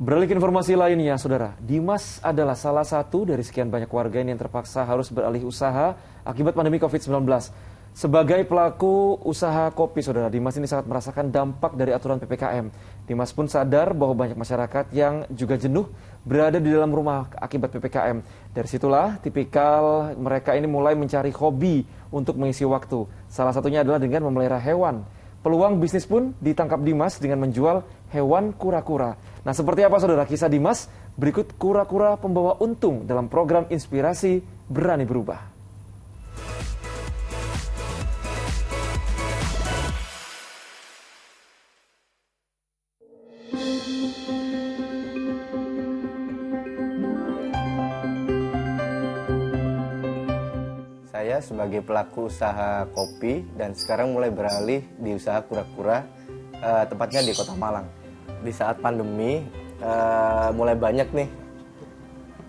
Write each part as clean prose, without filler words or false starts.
Beralih ke informasi lainnya, Saudara. Dimas adalah salah satu dari sekian banyak warga yang terpaksa harus beralih usaha akibat pandemi COVID-19. Sebagai pelaku usaha kopi, Saudara, Dimas ini sangat merasakan dampak dari aturan PPKM. Dimas pun sadar bahwa banyak masyarakat yang juga jenuh berada di dalam rumah akibat PPKM. Dari situlah tipikal mereka ini mulai mencari hobi untuk mengisi waktu. Salah satunya adalah dengan memelihara hewan. Peluang bisnis pun ditangkap Dimas dengan menjual hewan kura-kura. Nah, seperti apa Saudara kisah Dimas? Berikut kura-kura pembawa untung dalam program Inspirasi Berani Berubah. Saya sebagai pelaku usaha kopi dan sekarang mulai beralih di usaha kura-kura, tepatnya di Kota Malang. Di saat pandemi, mulai banyak nih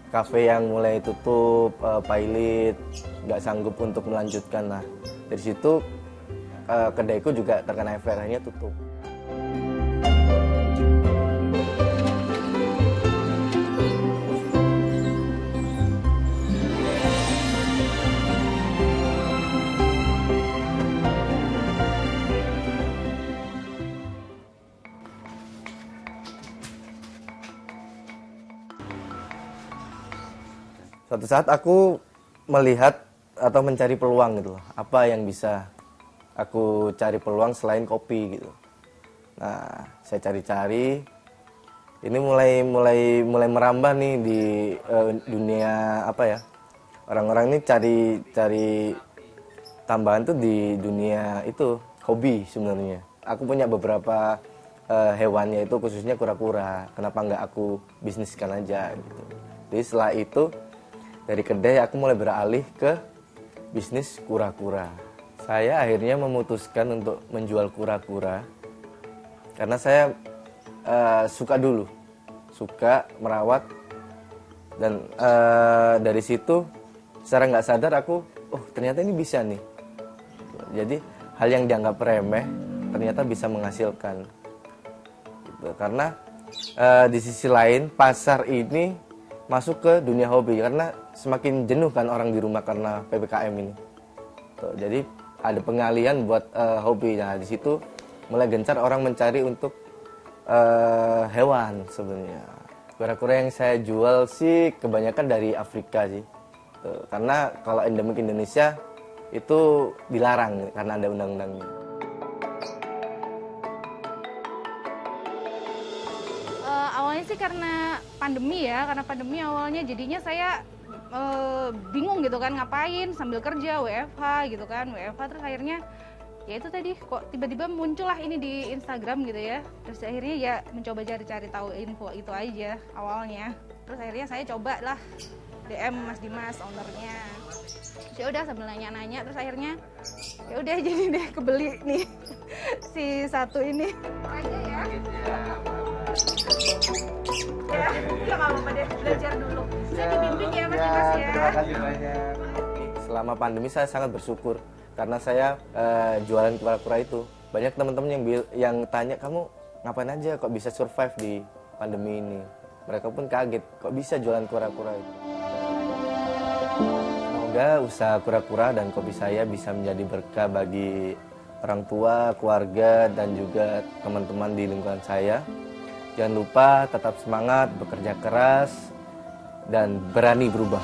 kafe yang mulai tutup, pilot, nggak sanggup untuk melanjutkan. Nah, dari situ kedaiku juga terkena efek, akhirnya tutup. Suatu saat aku melihat atau mencari peluang gitu loh. Apa yang bisa aku cari peluang selain kopi gitu. Nah, saya cari-cari. Ini mulai merambah nih di dunia apa ya? Orang-orang ini cari tambahan tuh di dunia itu hobi sebenarnya. Aku punya beberapa hewannya itu khususnya kura-kura. Kenapa nggak aku bisniskan aja gitu. Jadi setelah itu dari kedai aku mulai beralih ke bisnis kura-kura. Saya akhirnya memutuskan untuk menjual kura-kura karena saya suka merawat dan dari situ secara nggak sadar aku, ternyata ini bisa nih. Jadi hal yang dianggap remeh ternyata bisa menghasilkan. Gitu. Karena di sisi lain pasar ini masuk ke dunia hobi karena semakin jenuh kan orang di rumah karena PPKM ini. Tuh, jadi ada pengalihan buat hobi. Nah, di situ mulai gencar orang mencari untuk hewan sebenarnya. Kura-kura yang saya jual sih kebanyakan dari Afrika sih. Tuh, karena kalau endemik Indonesia itu dilarang karena ada undang-undangnya. Awalnya sih karena pandemi ya, karena pandemi awalnya jadinya saya bingung gitu kan ngapain sambil kerja WFH gitu kan, WFH terus akhirnya ya itu tadi kok tiba-tiba muncullah ini di Instagram gitu ya, terus akhirnya ya mencoba cari-cari tahu info itu aja awalnya, terus akhirnya saya coba lah DM Mas Dimas ownernya, terus ya udah sambil nanya-nanya terus akhirnya ya udah jadi deh kebeli nih si satu ini aja ya. Ya nggak apa-apa deh, belajar dulu. Saya dibimbing ya Mas Dimas ya. Terima kasih banyak. Selama pandemi saya sangat bersyukur karena saya jualan kura-kura itu. Banyak teman-teman yang tanya, kamu ngapain aja kok bisa survive di pandemi ini. Mereka pun kaget, kok bisa jualan kura-kura itu. Semoga usaha kura-kura dan kopi saya bisa menjadi berkah bagi orang tua, keluarga, dan juga teman-teman di lingkungan saya. Jangan lupa tetap semangat, bekerja keras, dan berani berubah.